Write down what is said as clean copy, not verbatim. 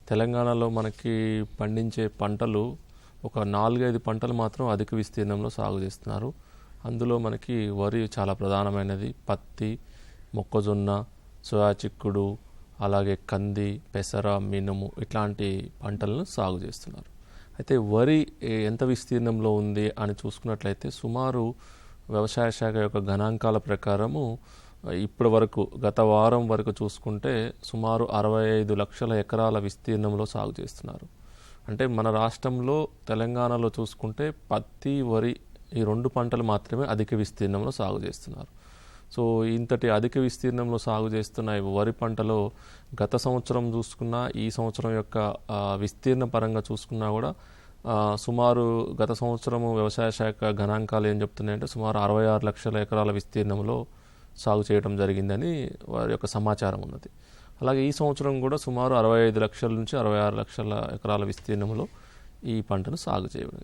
తెలంగాణలో మనకి పండించే పంటలు ఒక 4-5 పంటలు మాత్రం అధిక విస్తీర్ణంలో సాగు చేస్తున్నారు. అందులో మనకి వరి చాలా ప్రధానమైనది. పత్తి, మొక్కజొన్న, సోయా చిక్కుడు, అలాగే కంది, పెసర, మినుము ఇట్లాంటి పంటలను సాగు చేస్తున్నారు. అయితే వరి ఎంత విస్తీర్ణంలో ఉంది అని చూసుకున్నట్లయితే సుమారు వ్యవసాయ శాఖ యొక్క గణాంకాల ప్రకారము ఇప్పటి వరకు గత వారం వరకు చూసుకుంటే సుమారు 65 లక్షల ఎకరాల విస్తీర్ణంలో సాగు చేస్తున్నారు. అంటే మన రాష్ట్రంలో తెలంగాణలో చూసుకుంటే పత్తి, వరి ఈ 2 పంటలు మాత్రమే అధిక విస్తీర్ణంలో సాగు చేస్తున్నారు. సో ఇంతటి అధిక విస్తీర్ణంలో సాగు చేస్తున్న ఈ వరి పంటలో గత సంవత్సరం చూసుకున్నా ఈ సంవత్సరం యొక్క విస్తీర్ణ పరంగా చూసుకున్నా కూడా సుమారు గత సంవత్సరము వ్యవసాయ శాఖ గణాంకాలు ఏం చెప్తున్నాయంటే సుమారు 66 లక్షల ఎకరాల విస్తీర్ణంలో సాగు చేయడం జరిగిందని వారి యొక్క సమాచారం ఉన్నది. అలాగే ఈ సంవత్సరం కూడా సుమారు 65 లక్షల నుంచి 66 లక్షల ఎకరాల విస్తీర్ణంలో ఈ పంటను సాగు చేయడం